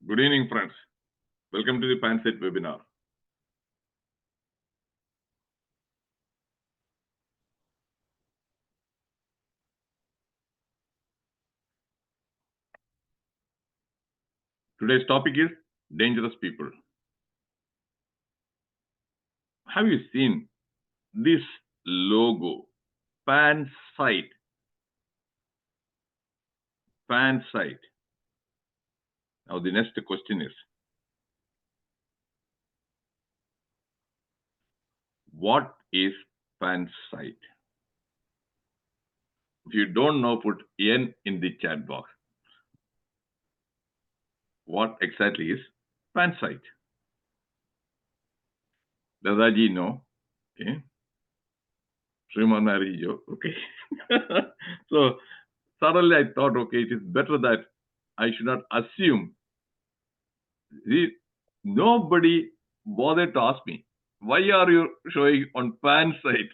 Good evening, friends. Welcome to the PANSIGHT webinar. Today's topic is dangerous people. Have you seen this logo, PANSIGHT? PANSIGHT. Now the next question is, what is PANSIGHT? If you don't know, put N in the chat box. What exactly is PANSIGHT? Dadaji, no. Okay. Srimanarijo, okay. So suddenly I thought, okay, it is better that I should not assume. Nobody bothered to ask me, why are you showing on PANSIGHT?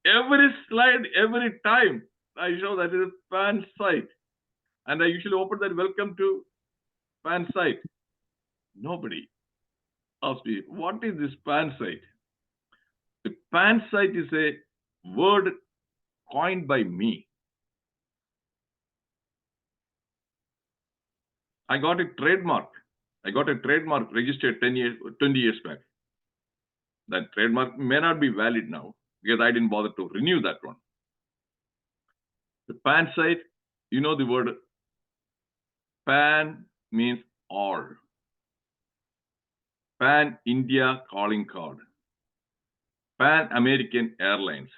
Every slide, every time I show that it is PANSIGHT. And I usually open that, welcome to PANSIGHT. Nobody asked me, what is this PANSIGHT? The PANSIGHT is a word coined by me. I got a trademark. I got a trademark registered 20 years back. That trademark may not be valid now because I didn't bother to renew that one. The PANSIGHT, you know the word PAN means all. Pan India calling card. Pan American Airlines.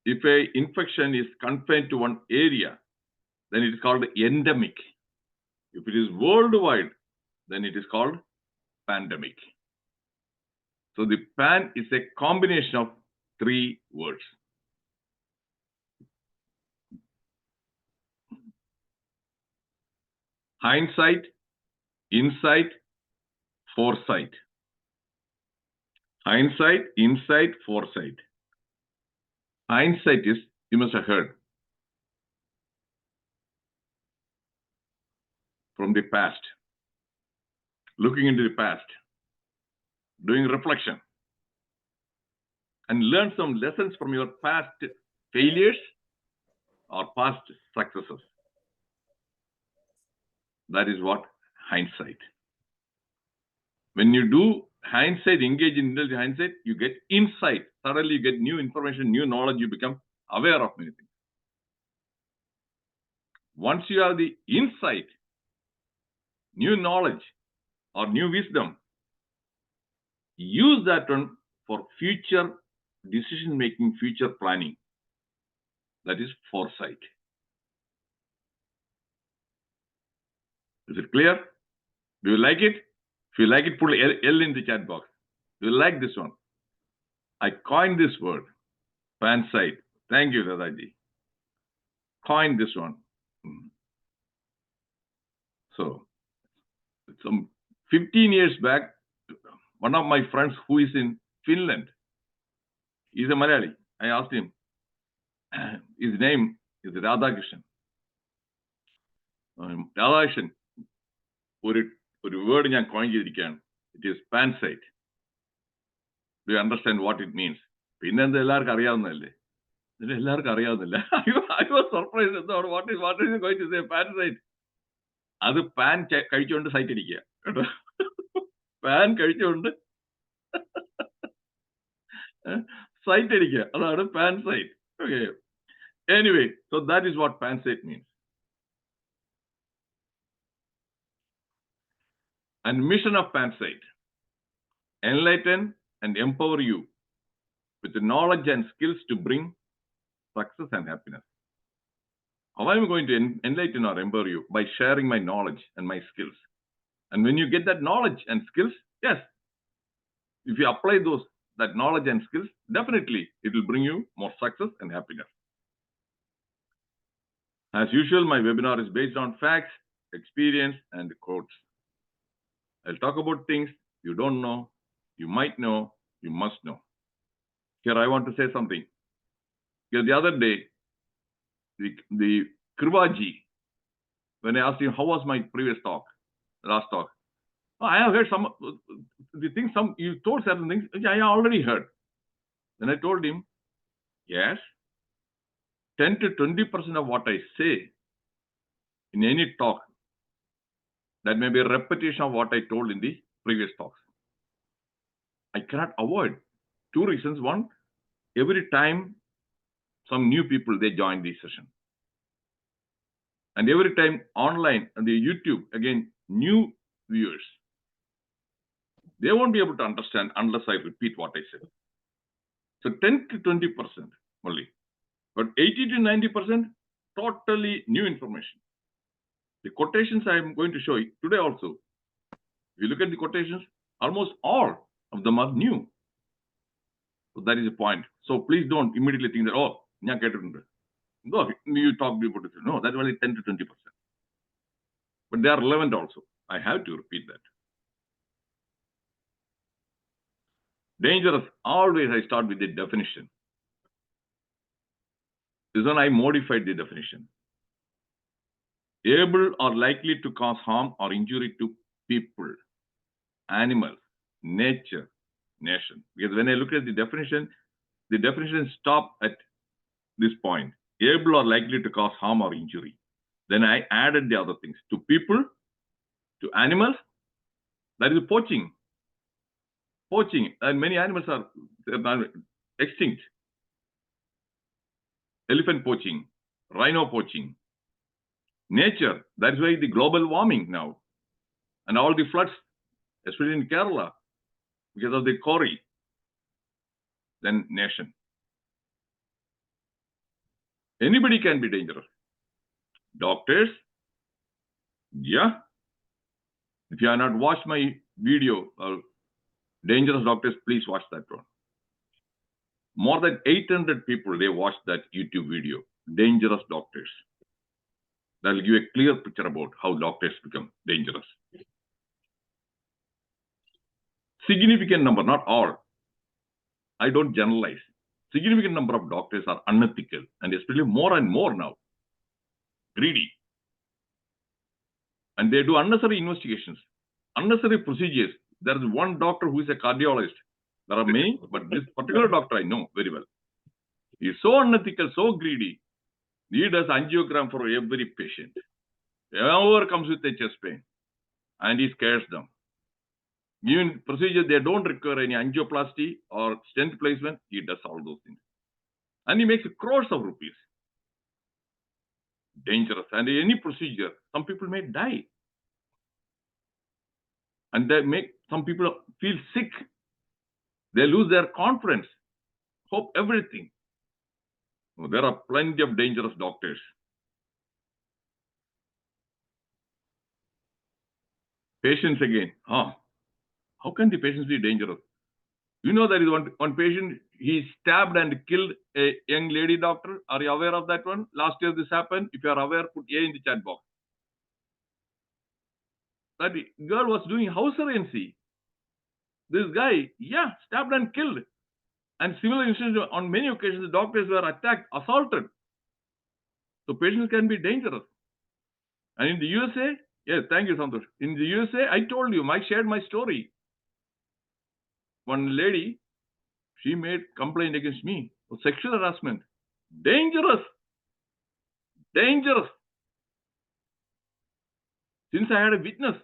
If a infection is confined to one area, then it is called endemic. If it is worldwide, then it is called pandemic. So the PAN is a combination of three words. Hindsight, insight, foresight. Hindsight, insight, foresight. Hindsight is, you must have heard, from the past. Looking into the past, doing reflection, and learn some lessons from your past failures or past successes. That is what hindsight. When you do hindsight, engage in hindsight, you get insight. Suddenly you get new information, new knowledge, you become aware of many things. Once you have the insight, new knowledge or new wisdom, use that one for future decision making, future planning. That is foresight. Is it clear? Do you like it? If you like it, put L in the chat box. Do you like this one? I coined this word, PANSIGHT. Thank you, Dadaji. Coined this one. So, some 15 years back, one of my friends who is in Finland, he's a Malayali. I asked him, his name is Radhakrishnan. Radhakrishnan, ഒരു word ഞാൻ coin ചെയ്തിരിക്കുകയാണ്. It is PANSIGHT. Do you understand what it means? പിന്നെ എന്താ എല്ലാവർക്കും അറിയാവുന്നതല്ലേ? എല്ലാവർക്കും അറിയാവുന്നില്ല. I was surprised. What is going to say PANSIGHT? അത് pan കഴിച്ചുകൊണ്ട് site അടിക്കുക കേട്ടോ. പാൻ കഴിച്ചുകൊണ്ട് സൈറ്റ് അടിക്കുക, അതാണ് PANSIGHT. Okay. Anyway, so that is what PANSIGHT means. And mission of PANSIGHT: enlighten and empower you with the knowledge and skills to bring success and happiness. How am I going to enlighten or empower you? By sharing my knowledge and my skills. And when you get that knowledge and skills, yes, if you apply that knowledge and skills, definitely it will bring you more success and happiness. As usual, my webinar is based on facts, experience, and quotes. I'll talk about things you don't know, you might know, you must know. Here I want to say something. Because the other day, the Krivaji, when I asked him, how was my last talk? Oh, I have heard some, the things, you told certain things, which I already heard. Then I told him, yes, 10 to 20% of what I say in any talk, that may be a repetition of what I told in the previous talks. I cannot avoid. Two reasons. One, every time some new people, they join the session. And every time online on the YouTube, again, new viewers, they won't be able to understand unless I repeat what I said. So 10 to 20% only. But 80 to 90%, totally new information. The quotations I am going to show you today also, if you look at the quotations, almost all of them are new. So that is the point. So please don't immediately think that, oh, no, you talked about it. No, that's only 10 to 20%. But they are relevant also. I have to repeat that. Dangerous, always I start with the definition. This one I modified the definition. Able or likely to cause harm or injury to people, animals, nature, nation. Because when I look at the definition stop at this point. Able or likely to cause harm or injury. Then I added the other things. To people, to animals, that is poaching. Poaching, and many animals are extinct. Elephant poaching, rhino poaching. Nature, that's why the global warming now. And all the floods, especially in Kerala, because of the quarry. Then nation. Anybody can be dangerous. Doctors, yeah. If you have not watched my video, Dangerous Doctors, please watch that one. More than 800 people, they watched that YouTube video, Dangerous Doctors. That will give a clear picture about how doctors become dangerous. Significant number, not all. I don't generalize. Significant number of doctors are unethical, and especially more and more now, greedy. And they do unnecessary investigations, unnecessary procedures. There is one doctor who is a cardiologist. There are many, but this particular doctor I know very well. He is so unethical, so greedy. He does angiogram for every patient. Whoever comes with a chest pain, and he scares them. Even procedure, they don't require any angioplasty or stent placement. He does all those things. And he makes crores of rupees. Dangerous. And any procedure, some people may die. And they make some people feel sick. They lose their confidence, hope, everything. There are plenty of dangerous doctors. Patients again. How can the patients be dangerous? You know, there is one patient, he stabbed and killed a young lady doctor. Are you aware of that one? Last year this happened. If you are aware, put A in the chat box. That girl was doing house surgency. This guy, stabbed and killed. And similar incidents, on many occasions, the doctors were attacked, assaulted. So patients can be dangerous. And in the USA, yes, thank you, Santosh. In the USA, I told you, I shared my story. One lady, she made complaint against me for sexual harassment. Dangerous. Dangerous. Since I had a witness,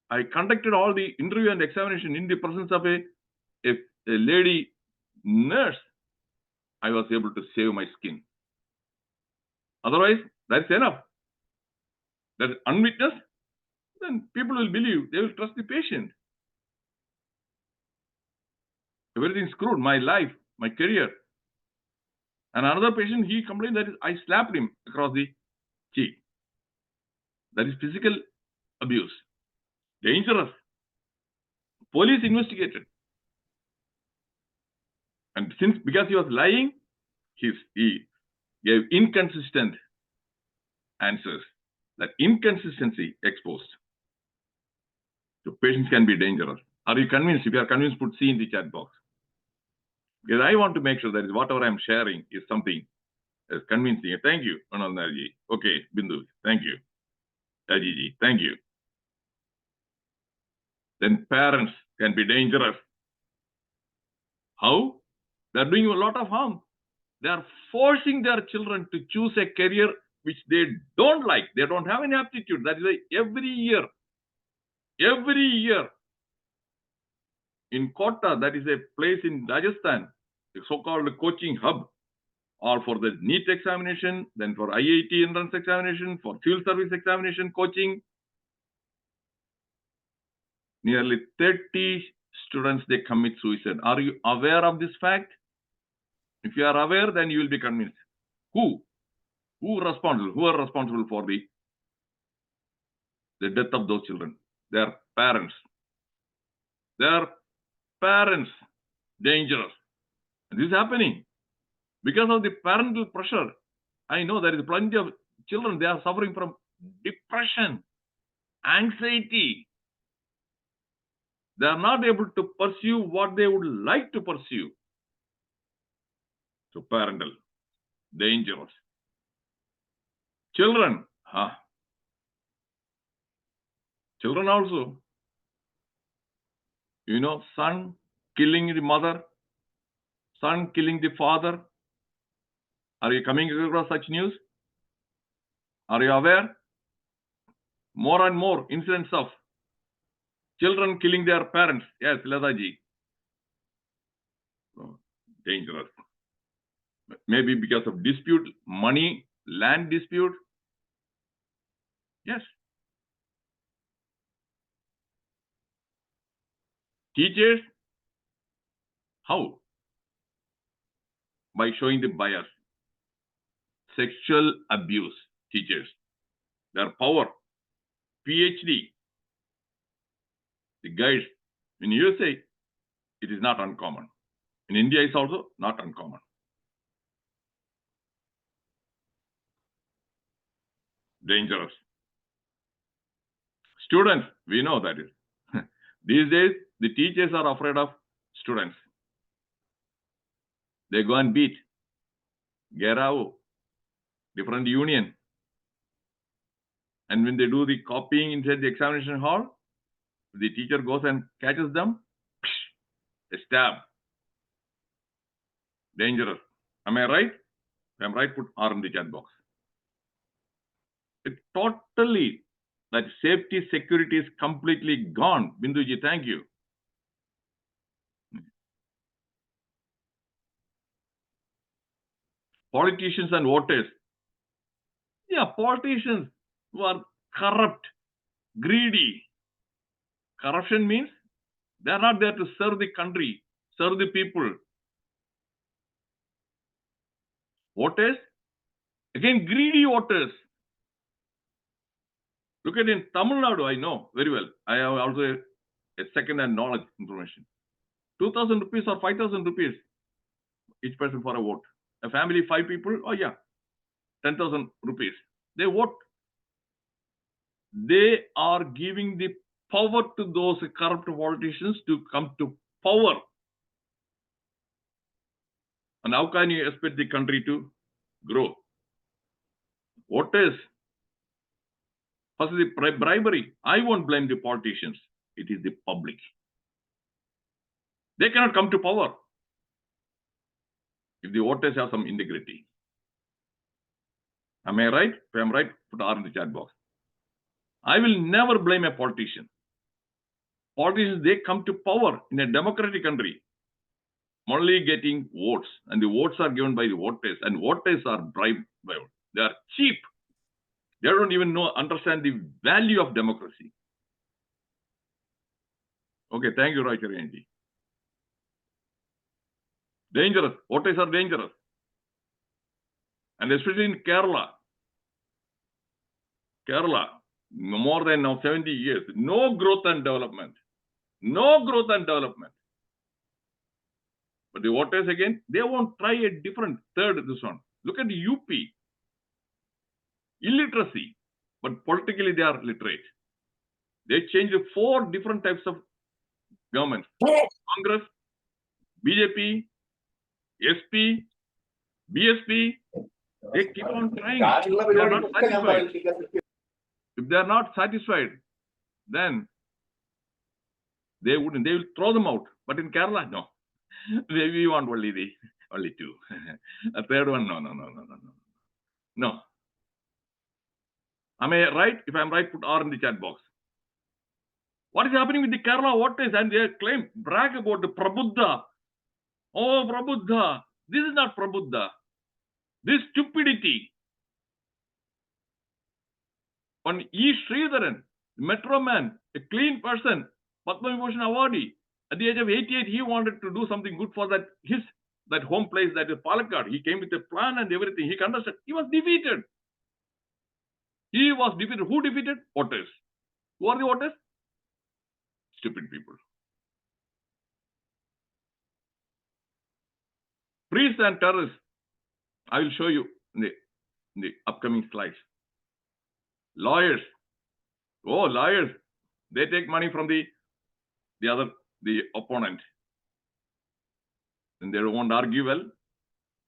I conducted all the interview and examination in the presence of a lady nurse. I was able to save my skin. Otherwise, that's enough. That's unwitnessed. Then people will believe. They will trust the patient. Everything screwed. My life, my career. And another patient, he complained that I slapped him across the cheek. That is physical abuse. Dangerous. Police investigated. And because he was lying, he gave inconsistent answers. That inconsistency exposed. So patients can be dangerous. Are you convinced? If you are convinced, put C in the chat box. Because I want to make sure that whatever I'm sharing is something Yes, convincing. Thank you, Anandaji. Okay, Bindu. Thank you. Ajiji, thank you. Then parents can be dangerous. How? They're doing a lot of harm. They are forcing their children to choose a career which they don't like. They don't have any aptitude. That is why every year in Kota, that is a place in Rajasthan, the so-called coaching hub, or for the NEET examination, then for IIT entrance examination, for field service examination coaching, nearly 30 students, they commit suicide. Are you aware of this fact? If you are aware, then you will be convinced. Who are responsible for the death of those children? Their parents. Their parents. Dangerous. This is happening because of the parental pressure. I know there is plenty of children, they are suffering from depression, anxiety. They are not able to pursue what they would like to pursue. So parental, dangerous. Children, children also. You know, son killing the mother, son killing the father. Are you coming across such news? Are you aware? More and more incidents of children killing their parents. Yes, Ladaji. Oh, dangerous. Maybe because of dispute, money, land dispute. Yes. Teachers, how? By showing the bias. Sexual abuse, teachers. Their power, PhD. The guys in USA, it is not uncommon. In India, it's also not uncommon. Dangerous. Students, we know that is. These days, the teachers are afraid of students. They go and beat, Gerao, different union. And when they do the copying inside the examination hall, the teacher goes and catches them, a stab. Dangerous. Am I right? If I'm right, put R in the chat box. It totally, that safety, security is completely gone. Binduji, thank you. Politicians and voters. Yeah, politicians who are corrupt, greedy. Corruption means they are not there to serve the country, serve the people. Voters, again, greedy voters. Look at in Tamil Nadu, I know very well. I have also a second-hand knowledge information. 2,000 rupees or 5,000 rupees each person for a vote. A family, 5 people, oh yeah, 10,000 rupees. They vote. They are giving the power to those corrupt politicians to come to power. And how can you expect the country to grow? Voters, first the bribery. I won't blame the politicians. It is the public. They cannot come to power if the voters have some integrity. Am I right? If I'm right, put R in the chat box. I will never blame a politician. Politicians, they come to power in a democratic country, only getting votes, and the votes are given by the voters, and voters are bribed by votes. They are cheap. They don't even understand the value of democracy. Okay, thank you, Roy Cherianji. Dangerous. Voters are dangerous. And especially in Kerala, more than now 70 years, no growth and development. No growth and development. But the voters, again, they won't try a different third, this one. Look at the UP. Illiteracy, but politically they are literate. They changed 4 different types of governments. Congress, BJP, SP, BSP, They keep on trying. They are not satisfied. If they are not satisfied, then they wouldn't. They will throw them out. But in Kerala, no. We want only two. A third one, no. No. Am I right? If I'm right, put R in the chat box. What is happening with the Kerala waters? And they claim, brag about the Prabuddha. Oh, Prabuddha. This is not Prabuddha. This stupidity. On E. Sridharan, metro man, a clean person, Padma Vibhushan awardee. At the age of 88, he wanted to do something good for that home place, that is Palakkad. He came with a plan and everything. He contested. He was defeated. Who defeated? Voters. Who are the voters? Stupid people. Priests and terrorists. I will show you in the upcoming slides. Lawyers. Oh, lawyers. They take money from the opponent. And they won't argue well,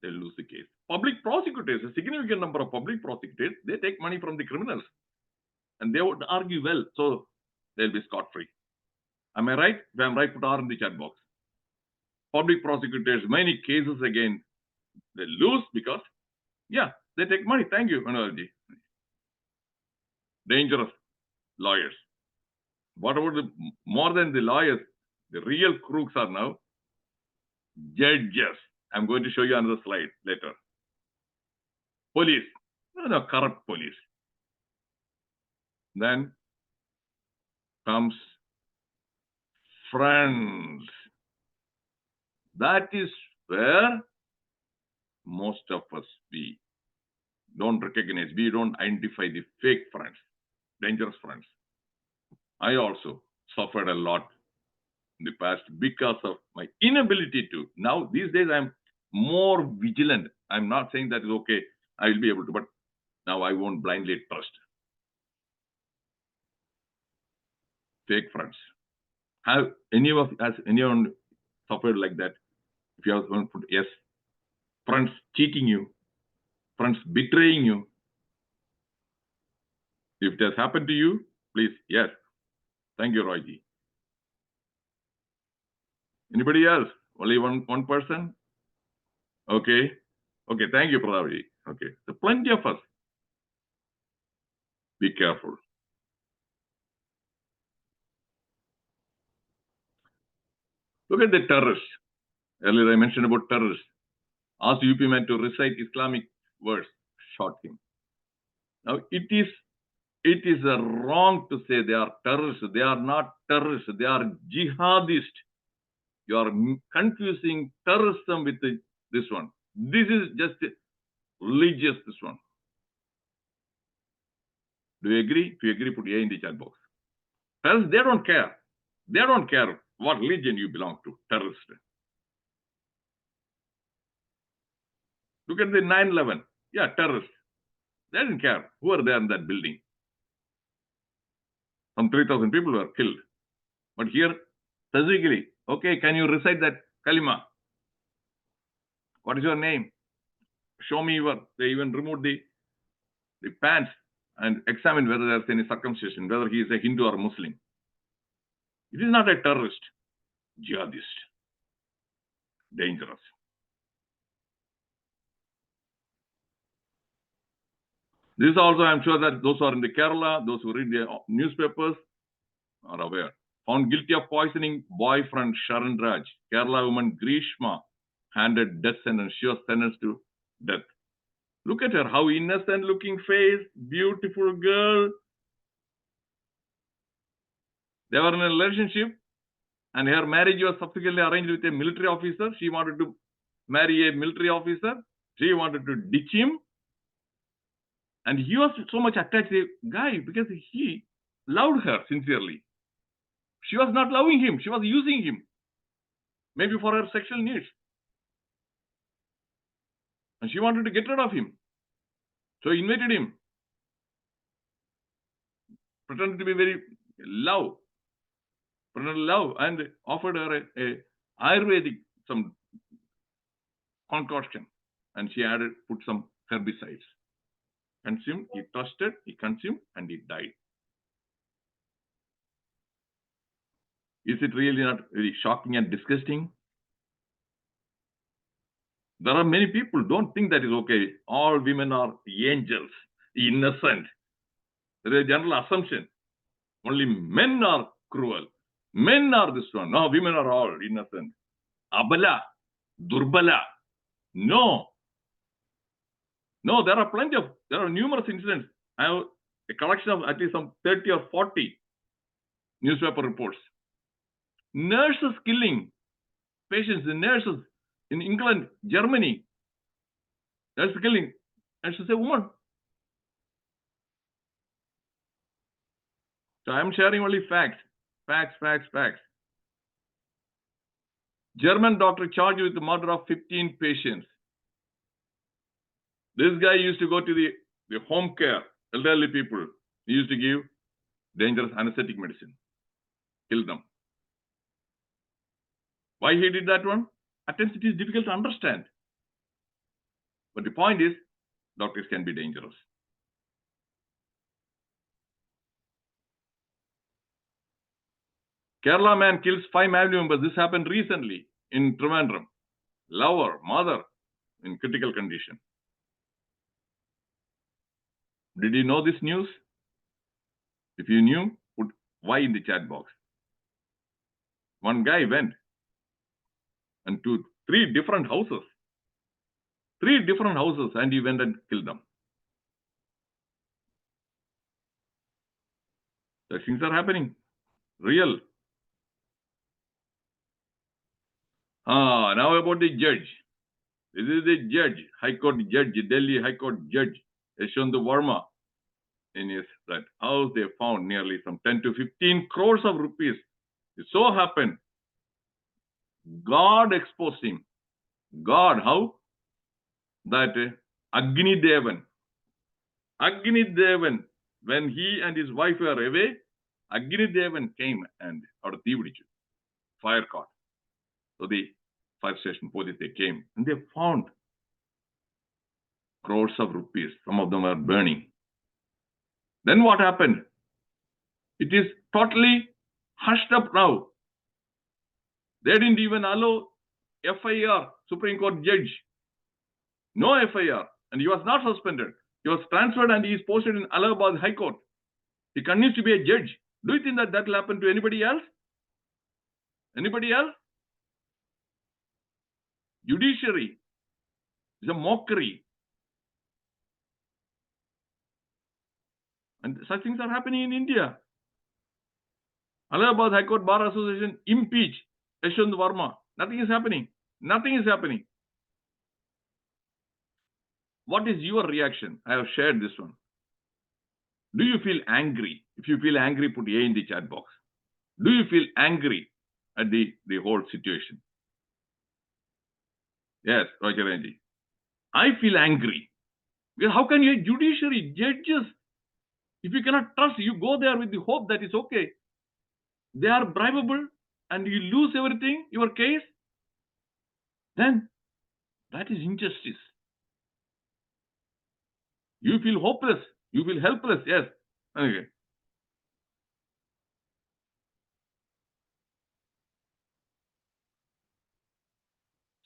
they'll lose the case. Public prosecutors, a significant number of public prosecutors, they take money from the criminals. And they would argue well, so they'll be scot-free. Am I right? If I'm right, put R in the chat box. Public prosecutors, many cases again, they lose because, yeah, they take money. Thank you, Manoj. Dangerous lawyers. What about more than the lawyers? The real crooks are now judges. I'm going to show you another slide later. Police. No, corrupt police. Then comes friends. That is where most of us, we don't recognize, we don't identify the fake friends, dangerous friends. I also suffered a lot in the past because of my inability to. Now, these days, I'm more vigilant. I'm not saying that is okay, I will be able to, but now I won't blindly trust. Fake friends. Has anyone suffered like that? If you have one, put yes. Friends cheating you, friends betraying you. If it has happened to you, please, yes. Thank you, Royji. Anybody else? Only one person? Okay. Okay, thank you, Pradavji. Okay, so plenty of us. Be careful. Look at the terrorists. Earlier I mentioned about terrorists. Asked UP man to recite Islamic verse, shot him. Now it is wrong to say they are terrorists. They are not terrorists. They are jihadists. You are confusing terrorism with this one. This is just religious, this one. Do you agree? If you agree, put A in the chat box. Else they don't care. They don't care what religion you belong to, terrorist. Look at the 9/11. Yeah, terrorists. They didn't care who are there in that building. Some 3,000 people were killed. But here, specifically, okay, can you recite that kalima? What is your name? Show me they even removed the pants and examined whether there's any circumcision, whether he is a Hindu or Muslim. It is not a terrorist, jihadist. Dangerous. This also, I'm sure that those who are in the Kerala, those who read the newspapers are aware. Found guilty of poisoning boyfriend Sharan Raj. Kerala woman Grishma handed death sentence. She was sentenced to death. Look at her, how innocent looking face, beautiful girl. They were in a relationship and her marriage was subsequently arranged with a military officer. She wanted to marry a military officer. She wanted to ditch him. And he was so much attached to the guy because he loved her sincerely. She was not loving him. She was using him. Maybe for her sexual needs. And she wanted to get rid of him. So he invited him. Pretended to be very love. Pretended love and offered her a Ayurvedic some concoction. And she put some herbicides. Consumed, he trusted, he consumed, and he died. Is it really not very shocking and disgusting? There are many people who don't think that is okay. All women are angels, innocent. There is a general assumption. Only men are cruel. Men are this one. No, women are all innocent. Abala, Durbala. No. No, there are numerous incidents. I have a collection of at least some 30 or 40 newspaper reports. Nurses killing patients, nurses in England, Germany. Nurses killing. And she's a woman. So I'm sharing only facts. Facts. German doctor charged with the murder of 15 patients. This guy used to go to the home care, elderly people. He used to give dangerous anesthetic medicine. Kill them. Why he did that one? At times it is difficult to understand. But the point is, doctors can be dangerous. Kerala man kills 5 family members. This happened recently in Trivandrum. Lover, mother, in critical condition. Did you know this news? If you knew, put Y in the chat box. One guy went and to 3 different houses. 3 different houses, and he went and killed them. Such things are happening. Real. Now about the judge. This is the judge, High Court judge, Delhi High Court judge, Yashwant Verma. In his that house, they found nearly some 10 to 15 crores of rupees. It so happened, God exposed him. God, how? That Agni Devan, when he and his wife were away, Agni Devan came and out of fire caught. So the fire station police, they came and they found crores of rupees. Some of them are burning. Then what happened? It is totally hushed up now. They didn't even allow FIR, Supreme Court judge. No FIR. And he was not suspended. He was transferred and he is posted in Allahabad High Court. He continues to be a judge. Do you think that that will happen to anybody else? Anybody else? Judiciary is a mockery. And such things are happening in India. Allahabad High Court Bar Association impeach Yashwant Verma. Nothing is happening. Nothing is happening. What is your reaction? I have shared this one. Do you feel angry? If you feel angry, put A in the chat box. Do you feel angry at the whole situation? Yes, Roger Anji. I feel angry. Because how can you, judiciary, judges, if you cannot trust, you go there with the hope that it's okay. They are bribable and you lose everything, your case, then that is injustice. You feel hopeless. You feel helpless. Yes. Okay.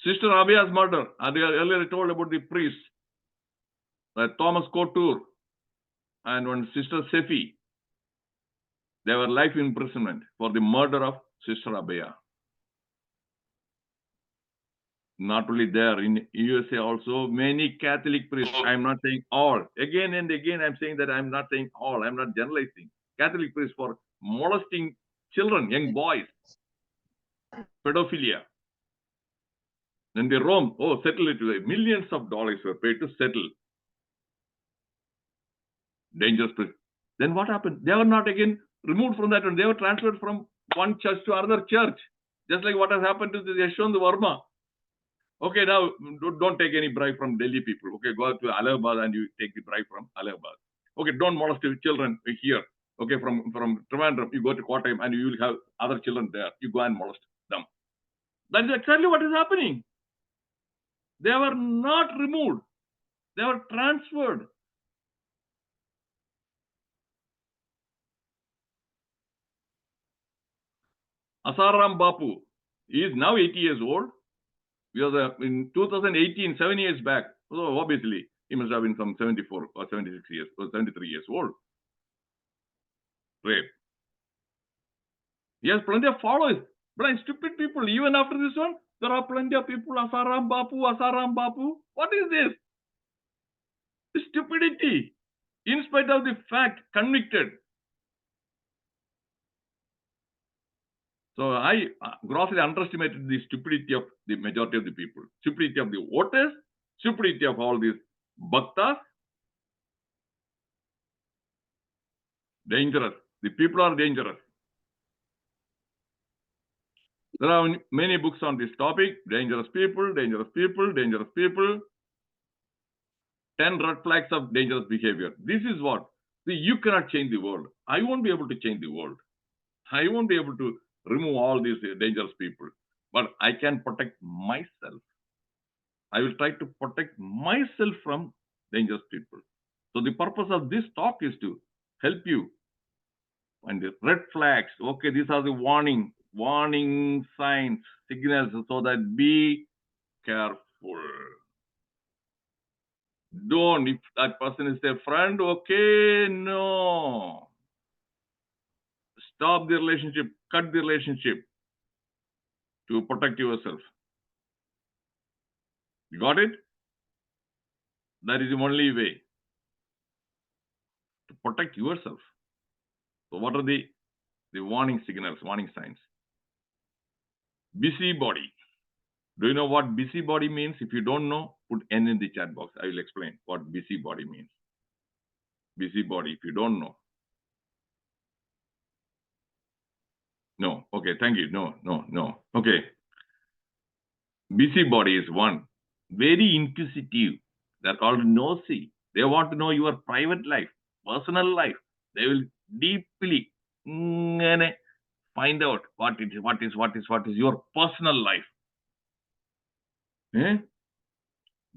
Sister Abia's murder. Earlier I told about the priest, Thomas Couture, and one Sister Sefi. They were life imprisonment for the murder of Sister Abia. Not only there, in USA also, many Catholic priests, I'm not saying all. Again and again, I'm saying that I'm not saying all. I'm not generalizing. Catholic priests for molesting children, young boys, pedophilia. Then they roam, settle it. Millions of dollars were paid to settle. Dangerous priests. Then what happened? They were not again removed from that one. They were transferred from one church to another church. Just like what has happened to the Yashwant Verma. Okay, now don't take any bribe from Delhi people. Okay, go to Allahabad and you take the bribe from Allahabad. Okay, don't molest your children here. Okay, from Trivandrum, you go to Kottayam and you will have other children there. You go and molest them. That is exactly what is happening. They were not removed. They were transferred. Asaram Bapu, he is now 80 years old. Because in 2018, 7 years back, so obviously he must have been some 74 or 76 years or 73 years old. Rape. He has plenty of followers. Blind, stupid people. Even after this one, there are plenty of people. Asaram Bapu, Asaram Bapu. What is this? Stupidity. In spite of the fact, convicted. So I grossly underestimated the stupidity of the majority of the people, stupidity of the voters, stupidity of all these bhaktas. Dangerous. The people are dangerous. There are many books on this topic. Dangerous people, dangerous people, dangerous people. 10 red flags of dangerous behavior. This is what? See, you cannot change the world. I won't be able to change the world. I won't be able to remove all these dangerous people. But I can protect myself. I will try to protect myself from dangerous people. So the purpose of this talk is to help you find the red flags. Okay, these are the warning signs, signals, so that be careful. Don't, if that person is a friend, okay, no. Stop the relationship, cut the relationship to protect yourself. You got it? That is the only way to protect yourself. So what are the warning signals, warning signs? Busybody. Do you know what busybody means? If you don't know, put N in the chat box. I will explain what busybody means. Busybody, if you don't know. No. Okay, thank you. No. Okay. Busybody is one. Very inquisitive. They're called nosy. They want to know your private life, personal life. They will deeply find out what is your personal life.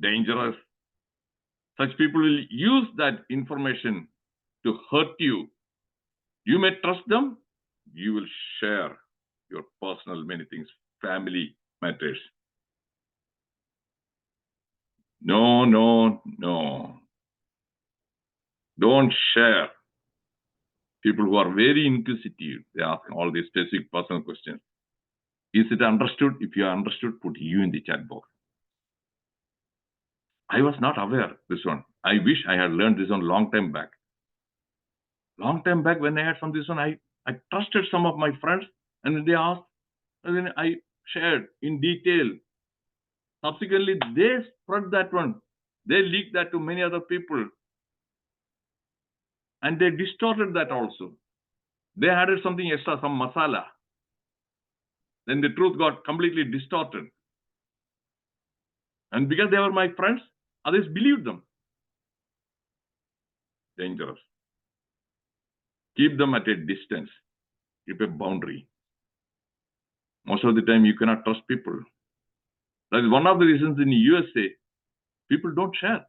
Dangerous. Such people will use that information to hurt you. You may trust them. You will share your personal many things, family matters. No. Don't share. People who are very inquisitive, they ask all these specific personal questions. Is it understood? If you are understood, put you in the chat box. I was not aware this one. I wish I had learned this one long time back. Long time back when I had some this one, I trusted some of my friends, and when they asked, and then I shared in detail. Subsequently, they spread that one. They leaked that to many other people. And they distorted that also. They added something extra, some masala. Then the truth got completely distorted. And because they were my friends, others believed them. Dangerous. Keep them at a distance. Keep a boundary. Most of the time, you cannot trust people. That is one of the reasons in the USA, people don't share.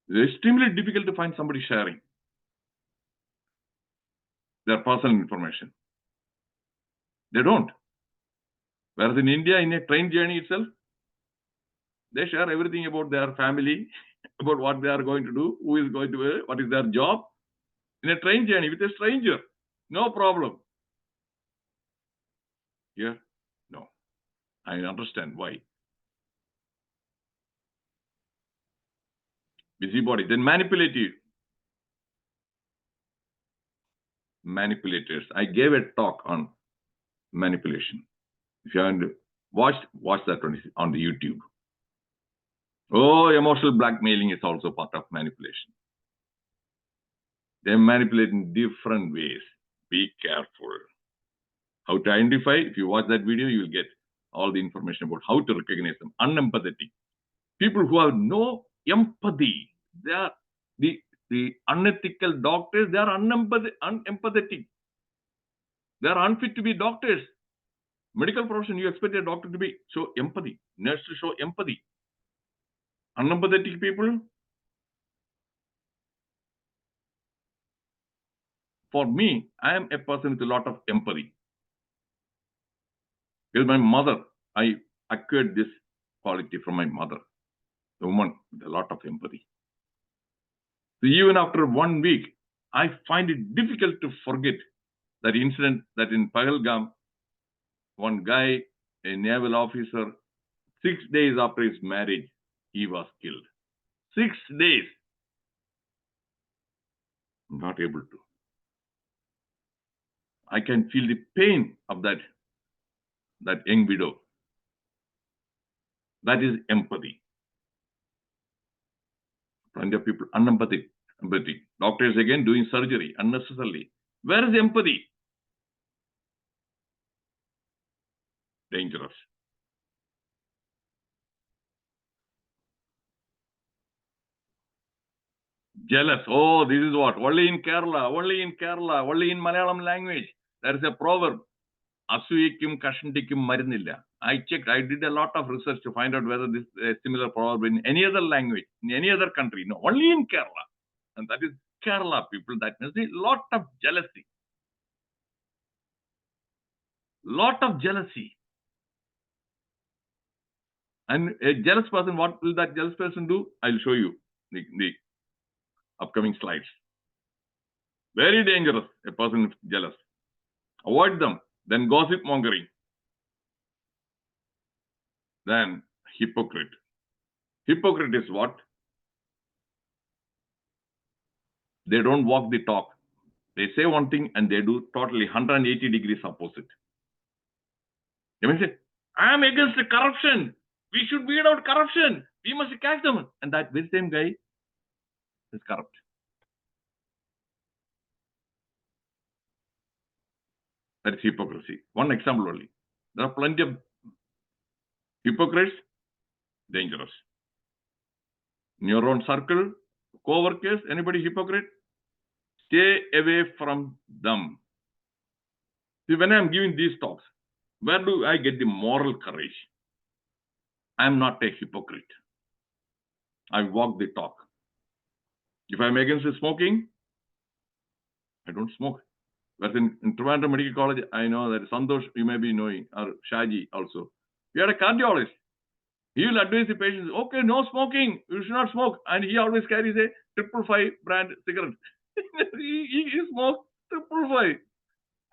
It's extremely difficult to find somebody sharing their personal information. They don't. Whereas in India, in a train journey itself, they share everything about their family, about what they are going to do, who is going to, what is their job. In a train journey with a stranger, no problem. Yeah, no. I understand why. Busybody. Then manipulative. Manipulators. I gave a talk on manipulation. If you haven't watched, watch that one on the YouTube. Oh, emotional blackmailing is also part of manipulation. They manipulate in different ways. Be careful. How to identify? If you watch that video, you will get all the information about how to recognize them. Unempathetic. People who have no empathy. They are the unethical doctors. They are unempathetic. They are unfit to be doctors. Medical profession, you expect a doctor to show empathy, nurse to show empathy. Unempathetic people, for me, I am a person with a lot of empathy. With my mother, I acquired this quality from my mother, a woman with a lot of empathy. So even after 1 week, I find it difficult to forget that incident that in Pahalgam, one guy, a naval officer, 6 days after his marriage, he was killed. 6 days. Not able to. I can feel the pain of that young widow. That is empathy. Plenty of people unempathetic. Empathy. Doctors again doing surgery unnecessarily. Where is empathy? Dangerous. Jealous. Oh, this is what? Only in Kerala, only in Kerala, only in Malayalam language. There is a proverb. Asuyikkum kashandikkum marunilla. I checked. I did a lot of research to find out whether this is a similar proverb in any other language, in any other country. No, only in Kerala. And that is Kerala people. That means a lot of jealousy. Lot of jealousy. And a jealous person, what will that jealous person do? I'll show you the upcoming slides. Very dangerous, a person is jealous. Avoid them. Then gossip mongering. Then hypocrite. Hypocrite is what? They don't walk the talk. They say one thing and they do totally 180 degrees opposite. They may say, I am against the corruption. We should weed out corruption. We must catch them. And that very same guy is corrupt. That is hypocrisy. One example only. There are plenty of hypocrites, dangerous. In your own circle, co-workers, anybody hypocrite? Stay away from them. See, when I am giving these talks, where do I get the moral courage? I am not a hypocrite. I walk the talk. If I am against the smoking, I don't smoke. Whereas in Trivandrum Medical College, I know that Santosh, you may be knowing, or Shaji also. We had a cardiologist. He will advise the patients, okay, no smoking, you should not smoke. And he always carries a 555 brand cigarette. he smokes 555.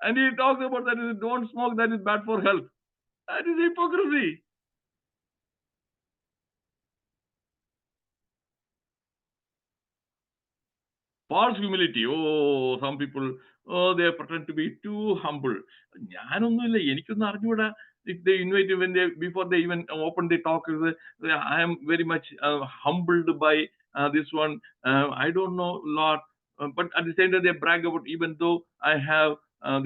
And he talks about that is don't smoke, that is bad for health. That is hypocrisy. False humility. Oh, some people, oh, they pretend to be too humble. If they invite you when before they even open the talk, I am very much humbled by this one. I don't know a lot, but at the same time they brag about even though I have I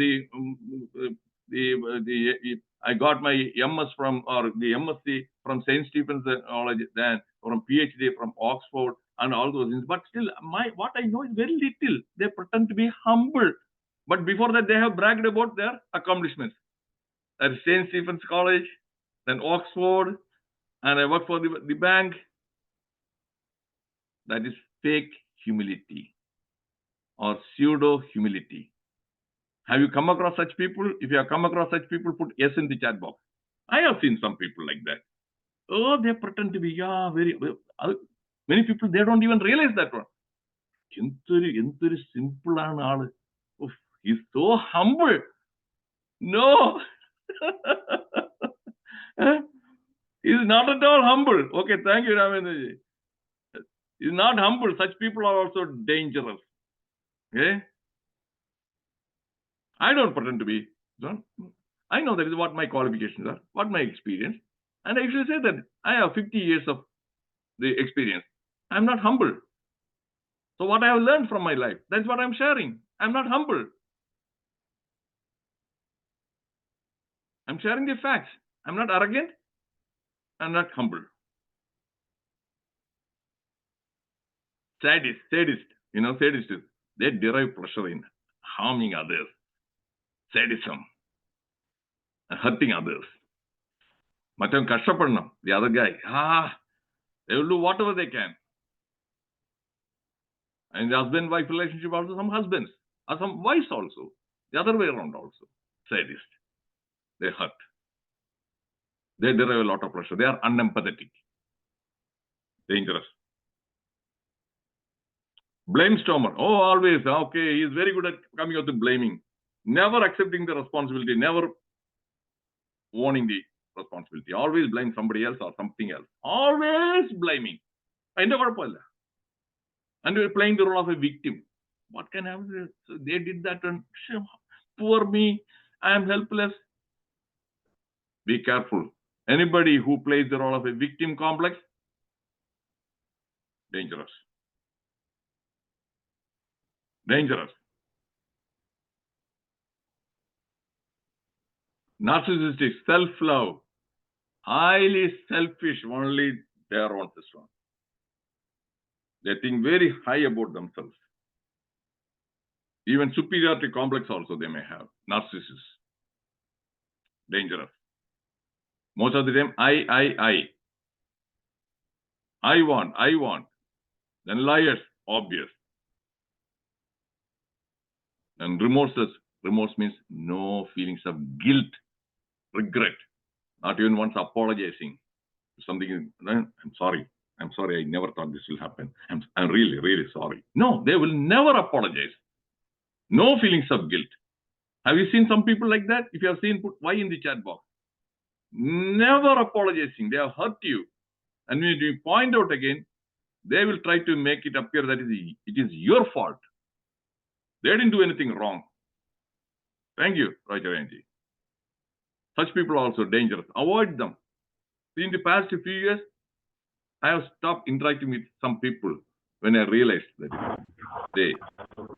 got my MS from or the MSc from St. Stephen's College, then from PhD from Oxford and all those things. But still, what I know is very little. They pretend to be humble, but before that they have bragged about their accomplishments. At St. Stephen's College, then Oxford, and I work for the bank. That is fake humility or pseudo humility. Have you come across such people? If you have come across such people, put yes in the chat box. I have seen some people like that. Oh, they pretend to be, very. Many people, they don't even realize that one. Simple. He's so humble. No. He's not at all humble. Okay, thank you, Ravendraji. He's not humble. Such people are also dangerous. Okay? I don't pretend to be. I know that is what my qualifications are, what my experience. And I usually say that I have 50 years of the experience. I'm not humble. So what I have learned from my life, that's what I'm sharing. I'm not humble. I'm sharing the facts. I'm not arrogant. I'm not humble. Sadist. Sadists, they derive pleasure in harming others. Sadism. Hurting others. The other guy, They will do whatever they can. And the husband-wife relationship also, some husbands or some wives also. The other way around also. Sadist. They hurt. They derive a lot of pressure. They are unempathetic. Dangerous. Blamestormer. Oh, always. Okay, he is very good at coming out with blaming. Never accepting the responsibility. Never owning the responsibility. Always blame somebody else or something else. Always blaming. And we're playing the role of a victim. What can happen? So they did that and poor me, I am helpless. Be careful. Anybody who plays the role of a victim complex, dangerous. Dangerous. Narcissistic, self-love, highly selfish, only their own system. They think very high about themselves. Even superiority complex also they may have. Narcissists. Dangerous. Most of the time, I want. Then liars, obvious. And remorses. Remorse means no feelings of guilt, regret. Not even once apologizing. Something, I'm sorry, I never thought this will happen. I'm really, really sorry. No, they will never apologize. No feelings of guilt. Have you seen some people like that? If you have seen, put Y in the chat box. Never apologizing. They have hurt you. And when you point out again, they will try to make it appear that it is your fault. They didn't do anything wrong. Thank you, Rajaranji. Such people are also dangerous. Avoid them. In the past few years, I have stopped interacting with some people when I realized that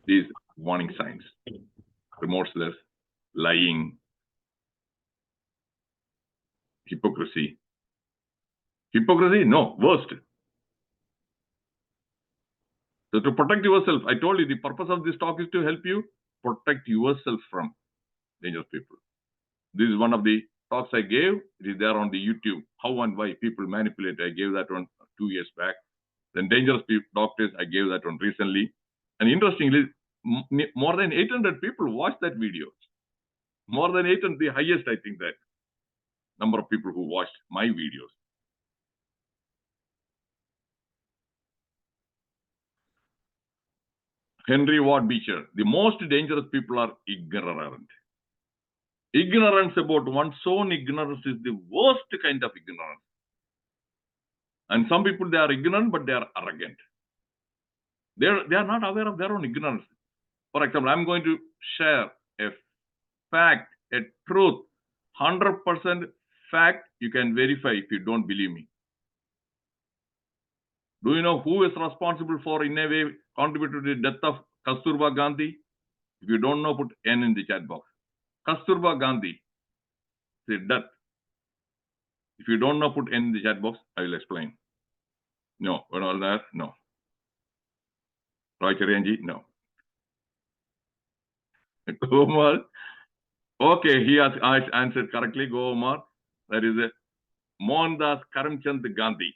these warning signs, remorseless, lying, hypocrisy. Hypocrisy? No, worst. So to protect yourself, I told you the purpose of this talk is to help you protect yourself from dangerous people. This is one of the talks I gave. It is there on the YouTube. How and why people manipulate. I gave that one 2 years back. Then dangerous doctors, I gave that one recently. And interestingly, more than 800 people watched that video. More than 800, the highest, I think, that number of people who watched my videos. Henry Ward Beecher, the most dangerous people are ignorant. Ignorance about one's own ignorance is the worst kind of ignorance. And some people, they are ignorant, but they are arrogant. They are not aware of their own ignorance. For example, I'm going to share a fact, a truth, 100% fact. You can verify if you don't believe me. Do you know who is responsible for, in a way, contributed to the death of Kasturba Gandhi? If you don't know, put N in the chat box. Kasturba Gandhi, the death. If you don't know, put N in the chat box. I will explain. No, what all that? No. Roy Charanji? No. Gomar? Okay, he has answered correctly. Gomar. That is it. Mohandas Karamchand Gandhi.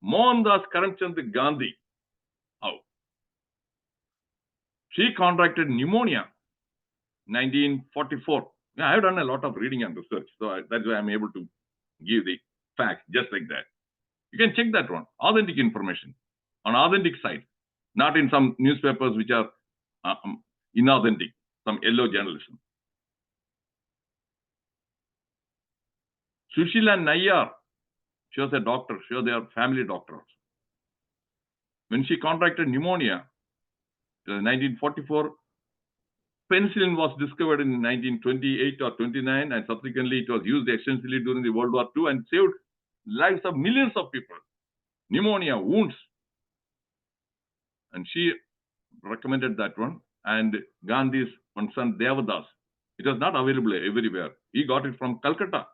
Mohandas Karamchand Gandhi. How? She contracted pneumonia, 1944. Yeah, I've done a lot of reading and research, so that's why I'm able to give the facts just like that. You can check that one. Authentic information on authentic sites, not in some newspapers which are inauthentic, some yellow journalism. Sushila Nayyar, she was a doctor. She was their family doctor. When she contracted pneumonia, in 1944, penicillin was discovered in 1928 or 29, and subsequently it was used extensively during the World War II and saved lives of millions of people. Pneumonia, wounds. And she recommended that one. And Gandhi's one son, Devadas, it was not available everywhere. He got it from Calcutta.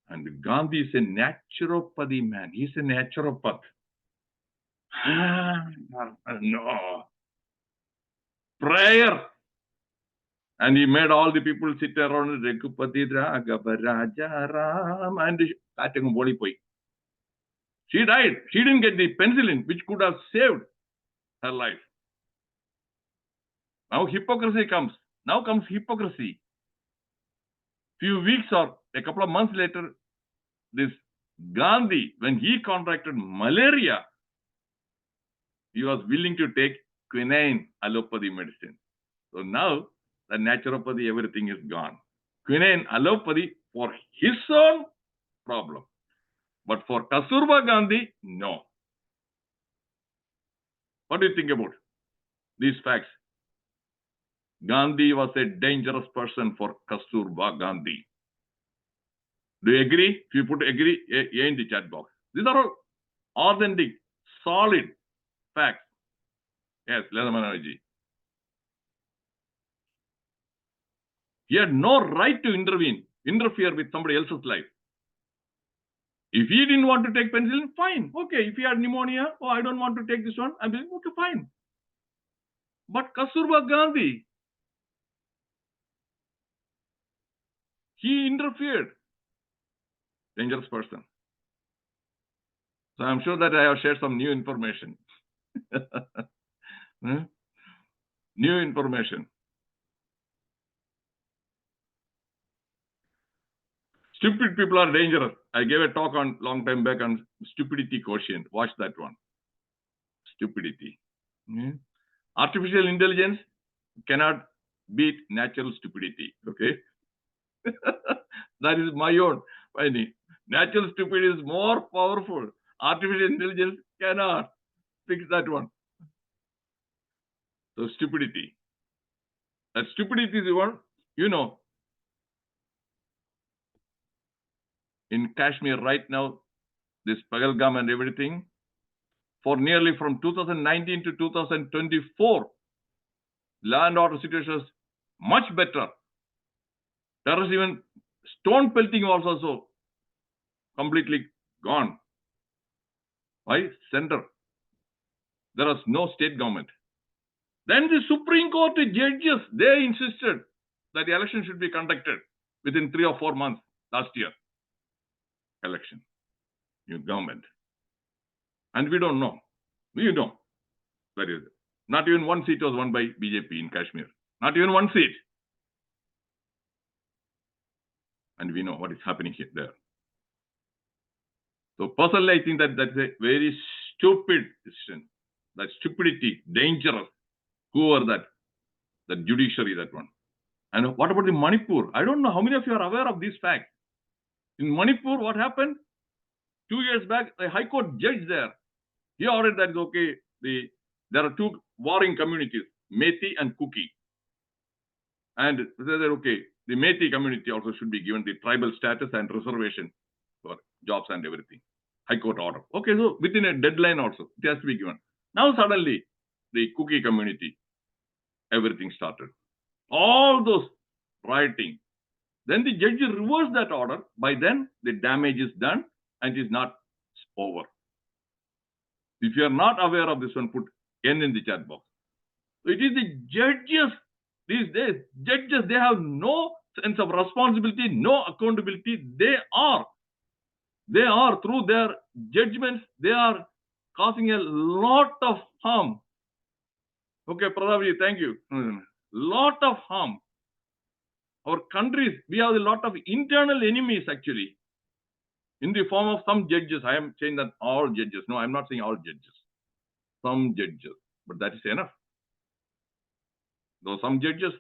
And Gandhi is a naturopathy man. He's a naturopath. No. Prayer And he made all the people sit around Rekupati Raghava Raja Ram and she died. She didn't get the penicillin, which could have saved her life. Now hypocrisy comes. Now comes hypocrisy. Few weeks or a couple of months later, this Gandhi, when he contracted malaria, he was willing to take quinine allopathy medicine. So now the naturopathy, everything is gone. Quinine allopathy for his own problem. But for Kasturba Gandhi, no. What do you think about these facts? Gandhi was a dangerous person for Kasturba Gandhi. Do you agree? If you put agree, A in the chat box. These are all authentic, solid facts. Yes, Ledamanaji. He had no right to interfere with somebody else's life. If he didn't want to take penicillin, fine. Okay, if he had pneumonia, oh, I don't want to take this one, I'm saying, okay, fine. But Kasturba Gandhi, he interfered. Dangerous person. So I'm sure that I have shared some new information. New information. Stupid people are dangerous. I gave a talk on long time back on stupidity quotient. Watch that one. Stupidity. Artificial intelligence cannot beat natural stupidity. Okay. That is my own finding. Natural stupidity is more powerful. Artificial intelligence cannot fix that one. So stupidity. That stupidity is the one, you know. In Kashmir right now, this Pahalgam and everything, for nearly from 2019 to 2024, land order situation is much better. There is even stone pelting was also completely gone. Why? Center. There was no state government. Then the Supreme Court judges, they insisted that the election should be conducted within 3 or 4 months last year. Election. New government. And we don't know. We know. Where is it? Not even one seat was won by BJP in Kashmir. Not even one seat. And we know what is happening here there. So personally, I think that that's a very stupid decision. That stupidity, dangerous. Who are that? The judiciary, that one. And what about the Manipur? I don't know how many of you are aware of these facts. In Manipur, what happened? 2 years back, a High Court judge there, he ordered that it's okay. There are two warring communities, Methi and Kuki. And they said, okay, the Methi community also should be given the tribal status and reservation for jobs and everything. High Court order. Okay, so within a deadline also, it has to be given. Now suddenly, the Kuki community, everything started. All those rioting. Then the judge reversed that order. By then, the damage is done and it is not over. If you are not aware of this one, put N in the chat box. So it is the judges these days. Judges, they have no sense of responsibility, no accountability. They are through their judgments, they are causing a lot of harm. Okay, Pradhavji, thank you. Lot of harm. Our countries, we have a lot of internal enemies actually. In the form of some judges. I am saying that all judges. No, I'm not saying all judges. Some judges. But that is enough. Though some judges,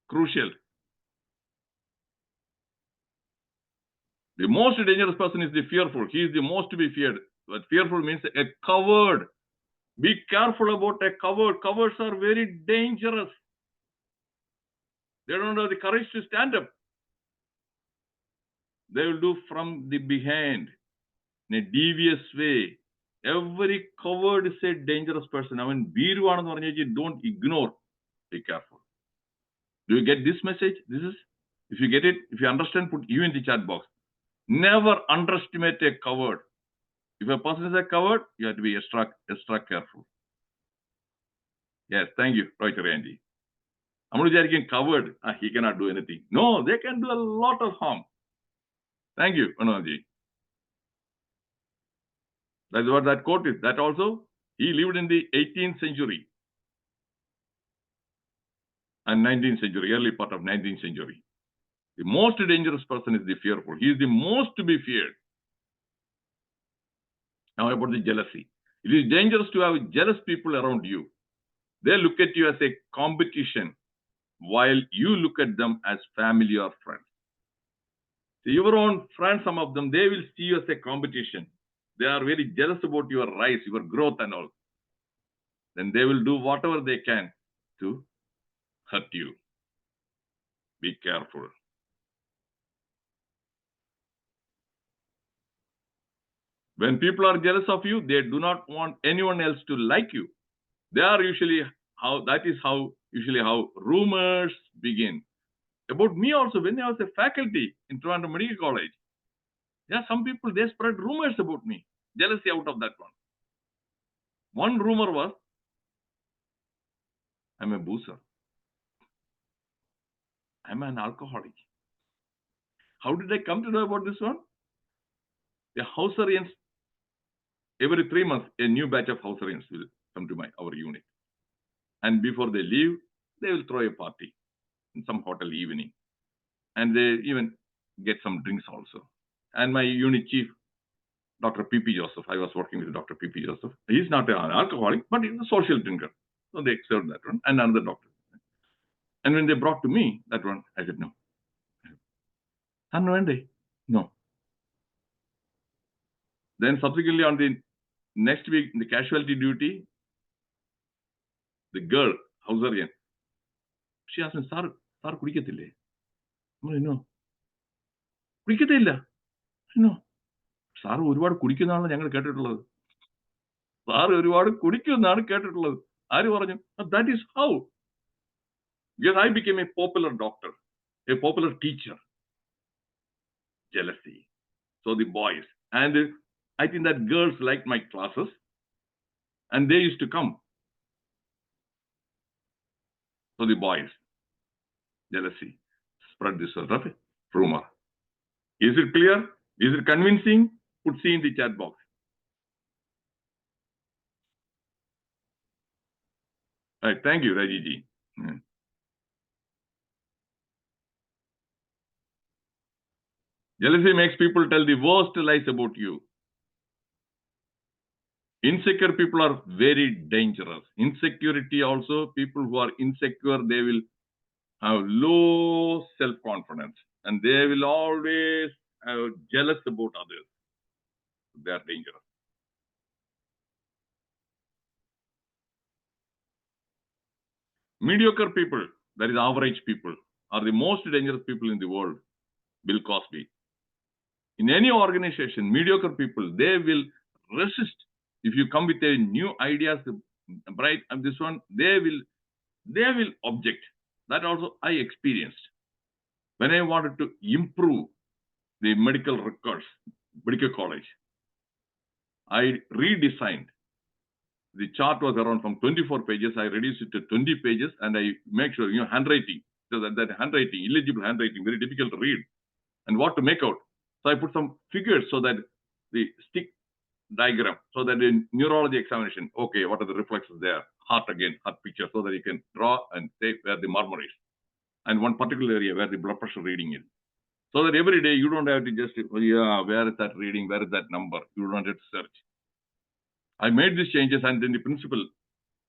crucial. The most dangerous person is the fearful. He is the most to be feared. But fearful means a coward. Be careful about a coward. Cowards are very dangerous. They don't have the courage to stand up. They will do from the behind in a devious way. Every coward is a dangerous person. I mean, don't ignore. Be careful. Do you get this message? This is, if you get it, if you understand, put you in the chat box. Never underestimate a coward. If a person is a coward, you have to be extra careful. Yes, thank you, Roy Randy. Covered, he cannot do anything. No, they can do a lot of harm. Thank you, Manoji. That's what that quote is. That also, he lived in the 18th century and 19th century, early part of 19th century. The most dangerous person is the fearful. He is the most to be feared. Now about the jealousy. It is dangerous to have jealous people around you. They look at you as a competition while you look at them as family or friends. So your own friends, some of them, they will see you as a competition. They are very jealous about your rise, your growth and all. Then they will do whatever they can to hurt you. Be careful. When people are jealous of you, they do not want anyone else to like you. They are usually that is usually how rumors begin. About me also, when I was a faculty in Trivandrum Medical College, some people, they spread rumors about me. Jealousy out of that one. One rumor was, I'm a boozer. I'm an alcoholic. How did I come to know about this one? The Hausarians, every 3 months, a new batch of Hausarians will come to our unit. And before they leave, they will throw a party in some hotel evening. And they even get some drinks also. And my unit chief, Dr. P.P. Joseph, I was working with Dr. P.P. Joseph. He's not an alcoholic, but he's a social drinker. So they served that one, and another doctor. And when they brought to me that one, I said, no. No. Then subsequently on the next week, in the casualty duty, the girl, Hausarian, she asked me, Sir, kudikkathille? No. Kudikkathilla? No. Sir, ഒരുപാട് കുടിക്കുന്നതാണ് ഞങ്ങൾ കേട്ടിട്ടുള്ളത്. Sir ഒരുപാട് കുടിക്കുന്നതാണ് കേട്ടിട്ടുള്ളത്. ആര് പറഞ്ഞു? That is how. Because I became a popular doctor, a popular teacher. Jealousy. So the boys. And I think that girls liked my classes. And they used to come. So the boys. Jealousy. Spread this sort of rumor. Is it clear? Is it convincing? Put C in the chat box. All right, thank you, Raji ji. Jealousy makes people tell the worst lies about you. Insecure people are very dangerous. Insecurity also, people who are insecure, they will have low self-confidence. And they will always have jealous about others. They are dangerous. Mediocre people, that is average people, are the most dangerous people in the world. Bill Cosby. In any organization, mediocre people, they will resist. If you come with a new ideas, bright, and this one, they will object. That also I experienced. When I wanted to improve the medical records, medical college, I redesigned. The chart was around from 24 pages. I reduced it to 20 pages, and I make sure, handwriting. So that handwriting, illegible handwriting, very difficult to read. And what to make out. So I put some figures so that the stick diagram, so that in neurology examination, okay, what are the reflexes there? Heart again, heart picture, so that you can draw and say where the murmur is. And one particular area where the blood pressure reading is. So that every day you don't have to just, where is that reading? Where is that number? You don't have to search. I made these changes, and then the principal,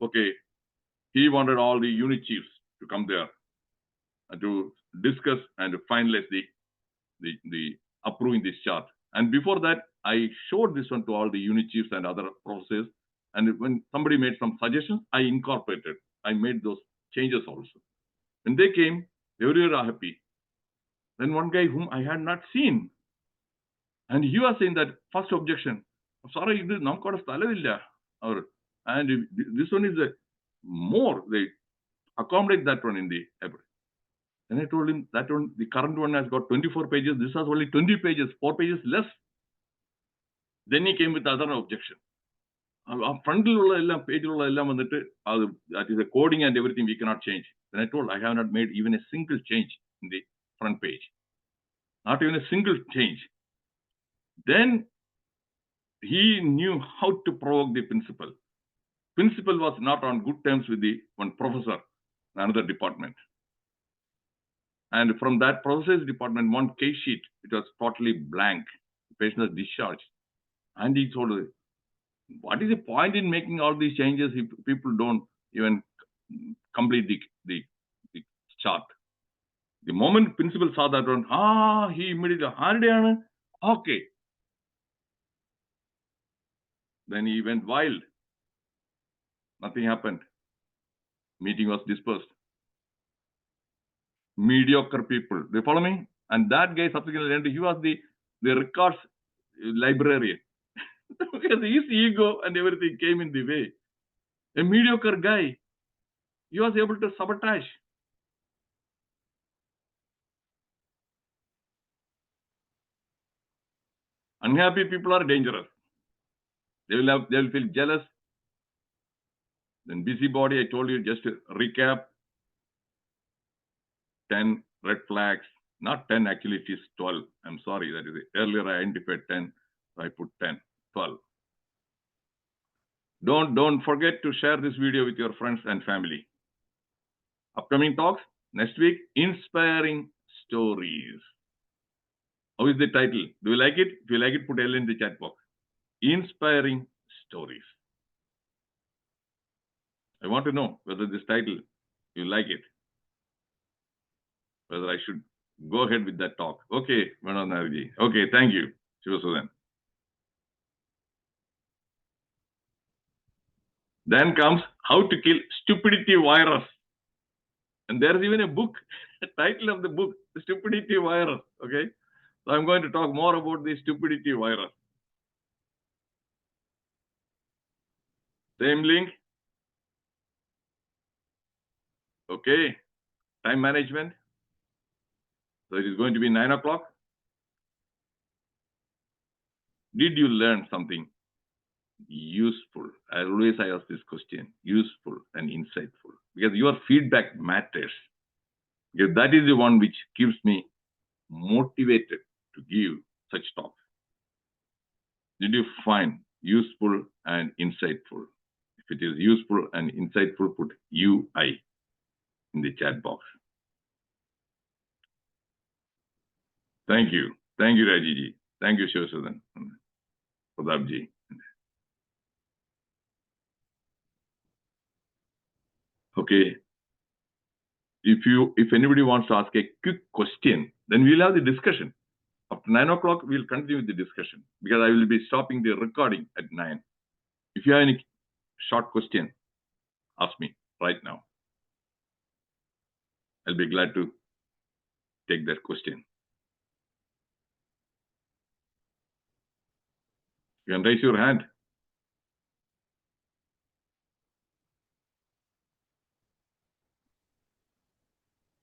okay, he wanted all the unit chiefs to come there and to discuss and to finalize the approving this chart. And before that, I showed this one to all the unit chiefs and other professors. And when somebody made some suggestions, I incorporated. I made those changes also. When they came, they were happy. Then one guy whom I had not seen, and he was saying that first objection, sorry, and this one is more, they accommodate that one in the library. And I told him that one, the current one has got 24 pages. This has only 20 pages, 4 pages less. Then he came with other objection. That is a coding and everything we cannot change. Then I told, I have not made even a single change in the front page. Not even a single change. Then he knew how to provoke the principal. Principal was not on good terms with the one professor in another department. And from that professor's department, one case sheet, it was totally blank. The patient was discharged. And he told her, what is the point in making all these changes if people don't even complete the chart? The moment principal saw that one, he immediately, okay. Then he went wild. Nothing happened. Meeting was dispersed. Mediocre people. They follow me? And that guy subsequently, he was the records librarian. Because his ego and everything came in the way. A mediocre guy, he was able to sabotage. Unhappy people are dangerous. They will feel jealous. Then busybody, I told you, just to recap, 10 red flags. Not 10, actually, it is 12. I'm sorry, that is it. Earlier I identified 10, so I put 10, 12. Don't forget to share this video with your friends and family. Upcoming talks next week, inspiring stories. How is the title? Do you like it? If you like it, put L in the chat box. Inspiring stories. I want to know whether this title, you like it. Whether I should go ahead with that talk. Okay, Manoj. Okay, thank you. Shivasudan. Then comes How to Kill Stupidity Virus. And there is even a book, the title of the book, The Stupidity Virus. Okay, so I'm going to talk more about the stupidity virus. Same link. Okay, time management. So it is going to be 9 o'clock. Did you learn something useful? I always ask this question, useful and insightful, because your feedback matters. Because that is the one which keeps me motivated to give such talks. Did you find useful and insightful? If it is useful and insightful, put UI in the chat box. Thank you. Thank you, Rajiji. Thank you, Shivasudan. Pradapji. Okay. If anybody wants to ask a quick question, then we'll have the discussion. After 9 o'clock, we'll continue with the discussion, because I will be stopping the recording at 9. If you have any short question, ask me right now. I'll be glad to take that question. You can raise your hand.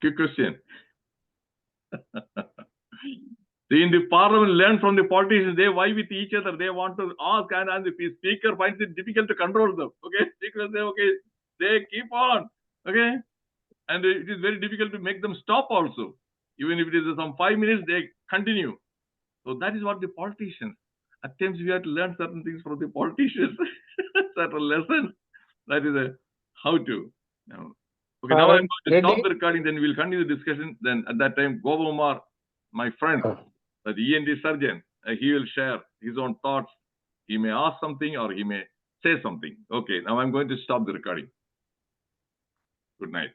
Quick question. See, in the parliament, learn from the politicians. They vie with each other. They want to ask, and the speaker finds it difficult to control them. Okay, speaker say, okay, they keep on. Okay, and it is very difficult to make them stop also. Even if it is some 5 minutes, they continue. So that is what the politicians. At times we have to learn certain things from the politicians, certain lessons. That is how to. Now, okay, now I'm going to stop the recording. Then we'll continue the discussion. Then at that time, Gobamar, my friend, the ENT surgeon, he will share his own thoughts. He may ask something or he may say something. Okay, now I'm going to stop the recording. Good night.